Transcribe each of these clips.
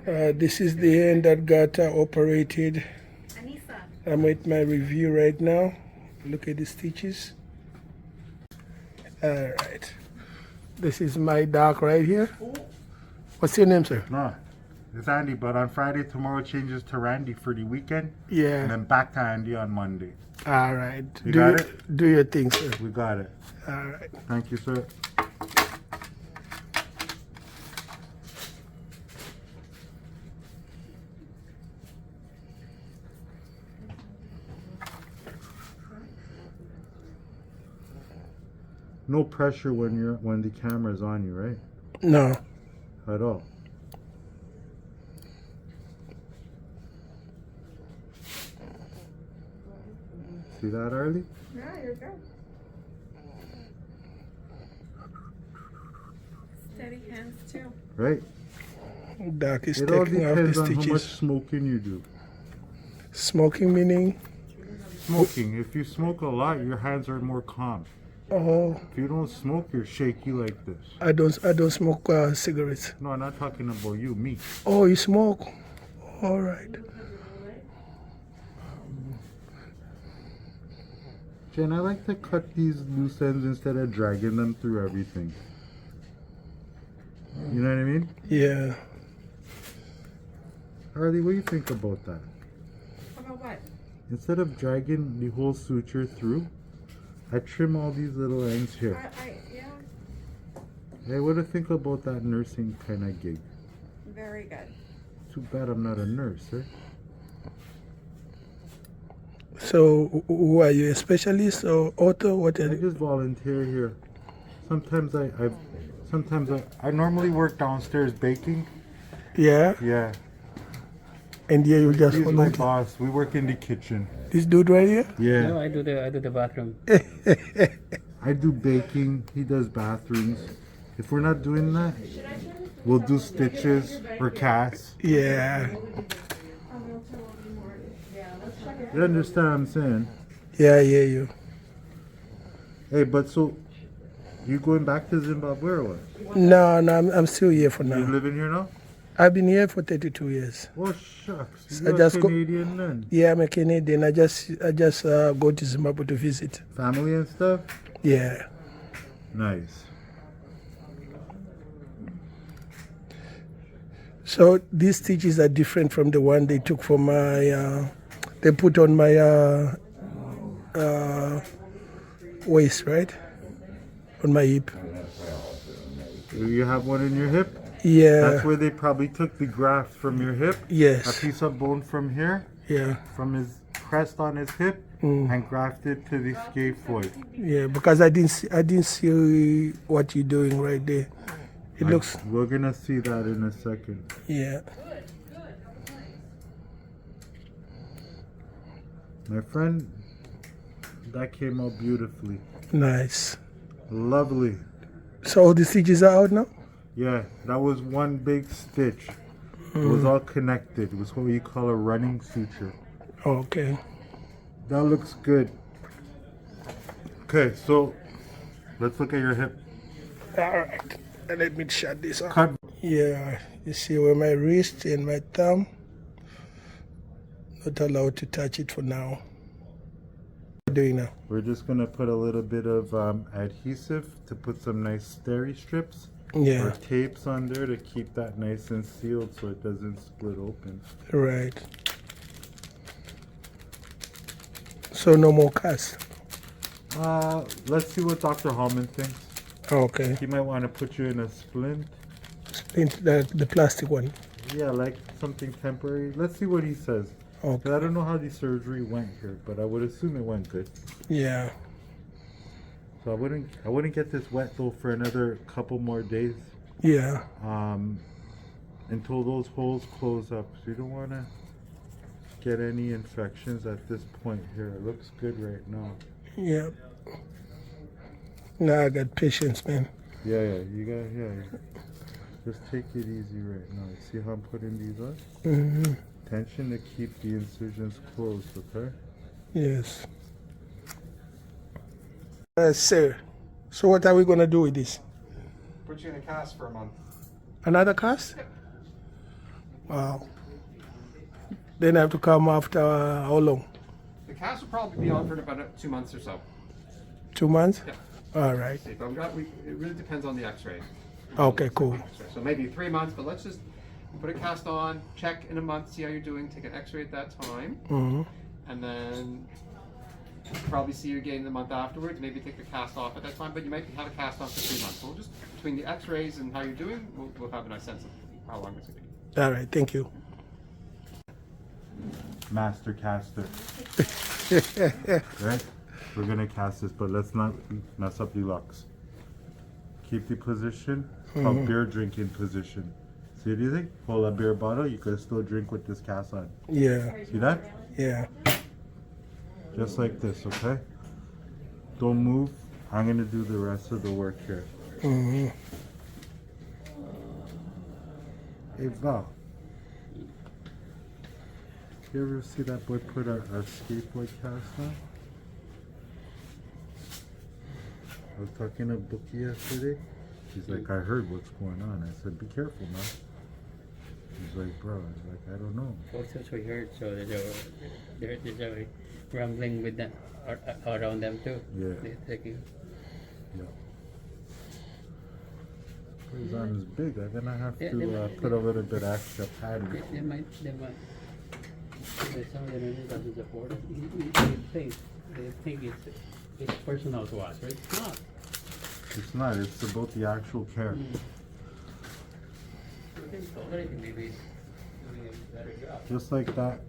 This is the hand that got operated. I'm with my review right now. Look at the stitches. Alright. This is my doc right here. What's your name, sir? No, it's Andy, but on Friday, tomorrow changes to Randy for the weekend. Yeah. And then back to Andy on Monday. Alright. You got it? Do your thing, sir. We got it. Alright. Thank you, sir. No pressure when the camera's on you, right? No. At all. See that, Arlie? Yeah, you're good. Steady hands too. Right? Doc is It all taking off the depends on how much stitches. smoking you do. Smoking meaning? Smoking. If you smoke a lot, your hands are more calm. Oh, If you don't smoke, you're shaky like this. I don't smoke cigarettes. No, I'm not talking about you, me. Oh, you smoke? All right. Jen, I like to cut these loose ends instead of dragging them through everything. You know what I mean? Yeah. Harley, what do you think about that? About what? Instead of dragging the whole suture through, I trim all these little ends here. Yeah, Hey, what do you think about that nursing kind of gig? very good. Too bad I'm not a nurse, eh? So, who are you, a specialist or author? What I are you? just volunteer here. Sometimes I normally work downstairs baking. Yeah, Yeah. and here you just He's my volunteer. boss. We work in the kitchen. This dude right here? Yeah. No, I do the bathroom. I do baking. He does bathrooms. If we're not doing that, we'll do stitches or casts. Yeah. You understand what I'm saying? Yeah, I hear you. Hey, but so you going back to Zimbabwe or what? No, I'm still here for You now. living here now? I've been here for 32 years. Oh shucks. I You're just go- Canadian then. Yeah, I'm a Canadian. I just go to Zimbabwe to visit. Family and stuff? Yeah. Nice. So these stitches are different from the one they took for my, they put on my waist, right? On my hip. You have one in your hip? Yeah. That's where they probably took the graft from your hip. A Yes. piece of bone from here, Yeah. from his crest on his hip, and grafted to the scaphoid. Yeah. Because I didn't see what you're doing right there. It looks. We're gonna see that in a second. Yeah. My friend, that came out beautifully. Nice. Lovely. So all the stitches are out now. Yeah, that was one big stitch. It was all connected. It was what you call a running suture. Okay. That looks good. Okay, so let's look at your hip. All right. Let me shut this off. Cut. Yeah. You see where my wrist and my thumb. Not allowed to touch it for now. What are you doing now? We're just gonna put a little bit of adhesive to put some nice steri strips or Yeah. tapes on there to keep that nice and sealed so it doesn't split open. Right. So no more cast. Let's see what Dr. Hallman thinks. Okay. He might want to put you in a splint. Splint, the plastic one. Yeah, like something temporary. Let's see what he says. 'Cause Okay. I don't know how the surgery went here, but I would assume it went good. Yeah. So I wouldn't get this wet though for another couple more days. Yeah. Until those holes close up. So you don't want to get any infections at this point here. It looks good right now. Yeah. Now I got patience, man. Yeah, you got, yeah. Just take it easy right now. You see how I'm putting these on? Mm-hmm. Tension to keep the incisions closed, okay? Yes. Sir, so what are we going to do with this? Put you in a cast for a month. Another cast? Wow. Then I have to come after how long? The cast will probably be on for about 2 months or so. 2 months? Yeah. All right. See, but it really depends on the X-ray. Okay, cool. So maybe 3 months, but let's just put a cast on, check in a month, see how you're doing, take an X-ray at that time, and then probably see you again the month afterwards. Maybe take the cast off at that time, but you might have a cast on for 3 months. So we'll just between the X-rays and how you're doing, we'll have a nice sense of how long it's going to be. All right, thank you. Master caster. Right? We're gonna cast this, but let's not mess up the locks. Keep the position, called beer drinking position. See anything? Hold a beer bottle, you can still drink with this cast on. Yeah, See that? yeah. Just like this, okay? Don't move. I'm gonna do the rest of the work here. Hey Val, you ever see that boy put a skateboard cast on? I was talking to Bookie yesterday. He's like, I heard what's going on. I said, be careful, man. He's like, bro. I was like, I don't know. Also, we heard so that there's a rumbling with them around them too. Yeah. They're taking. Yeah. His arm is big. I'm gonna have Yeah, to put a little bit extra padding. They might. Some of them doesn't support it. They think it's personal to us, right? It's not. It's not. It's about the actual care. Maybe doing a better job. Just like that.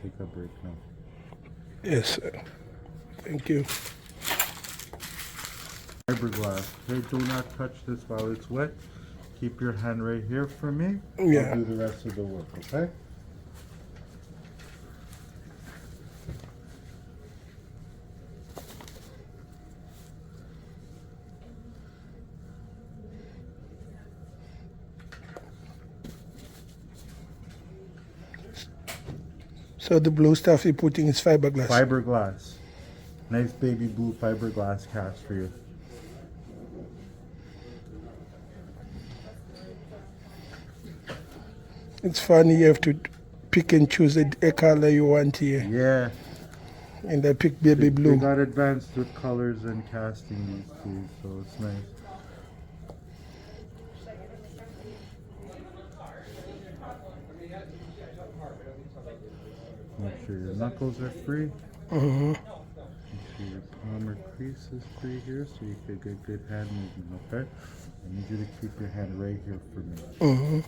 Take a break now. Yes, sir. Thank you. Fiberglass. Okay, do not touch this while it's wet. Keep your hand right here for me. Yeah. I'll do the rest of the work, okay? So the blue stuff you're putting is fiberglass. Fiberglass. Nice baby blue fiberglass cast for you. It's funny you have to pick and choose a color you want here. Yeah. And I picked baby They blue. got advanced with colors and casting these days, so it's nice. Make sure your knuckles are free. Make sure your palmar crease is free here so you can get good hand movement, okay? I need you to keep your hand right here for me.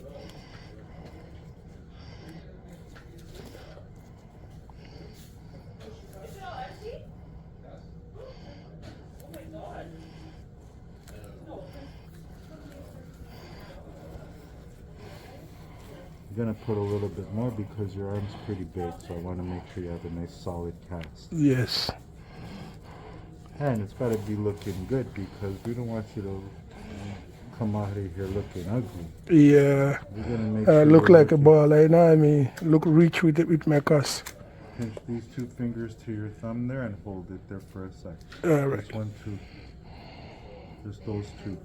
You're gonna put a little bit more because your arm's pretty big, so I want to make sure you have a nice solid cast. Yes. And it's gotta be looking good because we don't want you to come out of here looking ugly. Yeah. We're gonna make Look you're like a looking- ball, I know. I mean, look rich with it with my cuss. Pinch these two fingers to your thumb there and hold it there for a sec. All right. Just 1, 2. Just those two.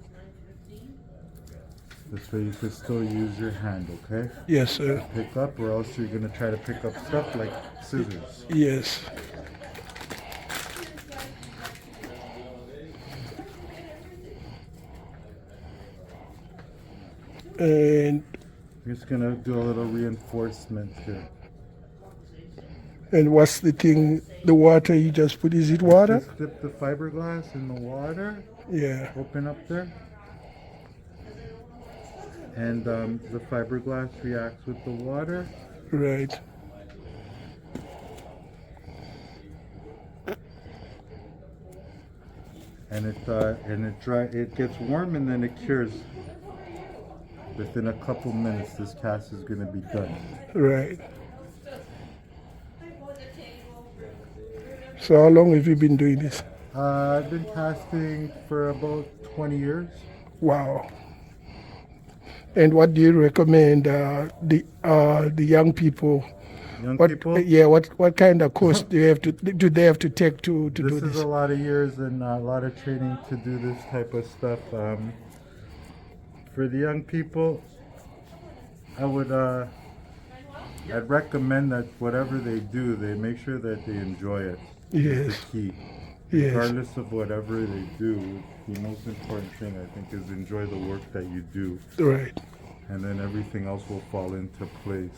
This way you can still use your hand, okay? Yes, sir. Pick up, or else you're gonna try to pick up stuff like scissors. Yes. And You're just gonna do a little reinforcement here. what's the thing? The water you just put? Is it water? Just dip the fiberglass in the water. Yeah. Open up there. And the fiberglass reacts with the water. Right. And it gets warm and then it cures. Within a couple minutes, this cast is gonna be done. Right. So how long have you been doing this? I've been casting for about 20 years. Wow. And what do you recommend the young people? Young people. Yeah, what kind of course do they have to take to do This is this? a lot of years and a lot of training to do this type of stuff. For the young people, I'd recommend that whatever they do, they make sure that they enjoy it. Yes. It's the key. Yes. Regardless of whatever they do, the most important thing I think is enjoy the work that you do, Right. and then everything else will fall into place.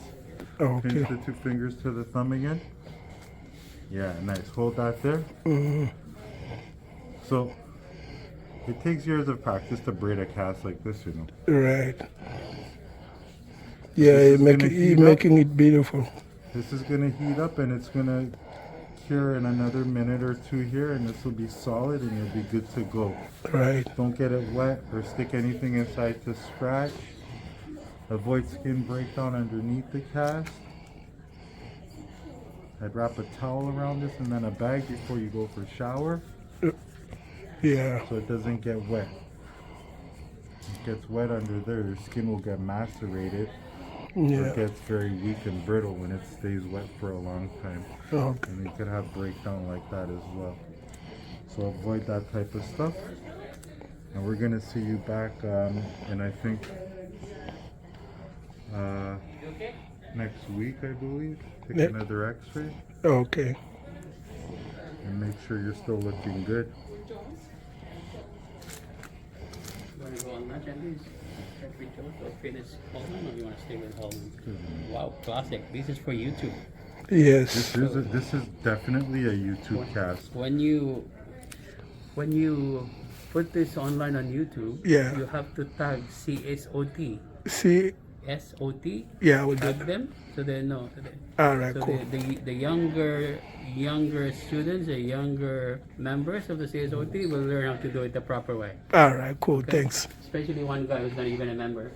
Okay. Pinch the 2 fingers to the thumb again. Yeah, nice. Hold that there. So it takes years of practice to braid a cast like this, you know. Right. Yeah, This is you're gonna heat up. making it beautiful. This is gonna heat up and it's gonna cure in another minute or 2 here, and this will be solid and you'll be good to go. Right. Don't get it wet or stick anything inside to scratch. Avoid skin breakdown underneath the cast. I'd wrap a towel around this and then a bag before you go for shower, Yeah. so it doesn't get wet. It gets wet under there, your skin will get macerated. Yeah. It gets very weak and brittle when it stays wet for a long time. Okay. And you could have breakdown like that as well. So avoid that type of stuff. And we're gonna see you back in I think next week, I believe. Take Yep. another x-ray Okay. and make sure you're still looking good. You want to go on lunch at least? Start with Joe or finish Holman, or you want to stay with Holman? Wow, classic. This is for YouTube. Yes. This is definitely a YouTube cast. When you put this online on YouTube, Yeah. you have to tag C.S.O.T. See. S.O.T. Yeah, we'll do Tag that. them so they know. All right. So Cool. the younger students, the younger members of the C.S.O.T. will learn how to do it the proper way. All right. Cool. Thanks. Especially one guy who's not even a member.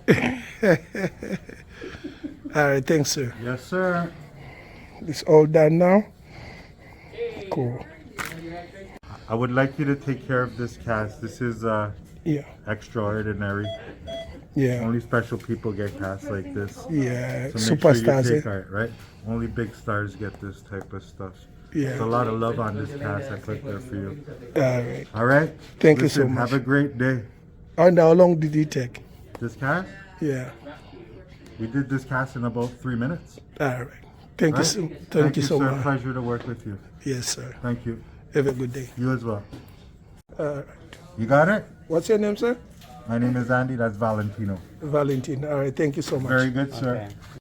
All right. Thanks, sir. Yes, sir. It's all done now. Cool. I would like you to take care of this cast. This is Yeah. extraordinary. Yeah. Only special people get casts like this. Yeah. So make sure you Superstars. take art, right? Only big stars get this type of stuff. Yeah. There's a lot of love on this cast I put there for you. All right. All right? Thank you so Listen, much. Have a great day. And how long did it take? This cast? Yeah. We did this cast in about 3 minutes. All right. Thank you Right? so. Thank you so sir. much. Pleasure to work with you. Yes, sir. Thank you. Have a good day. You as well. All right. You got it? What's your name, sir? My name is Andy. That's Valentino. Valentin. All right. Thank you so much. Very good, sir. Okay.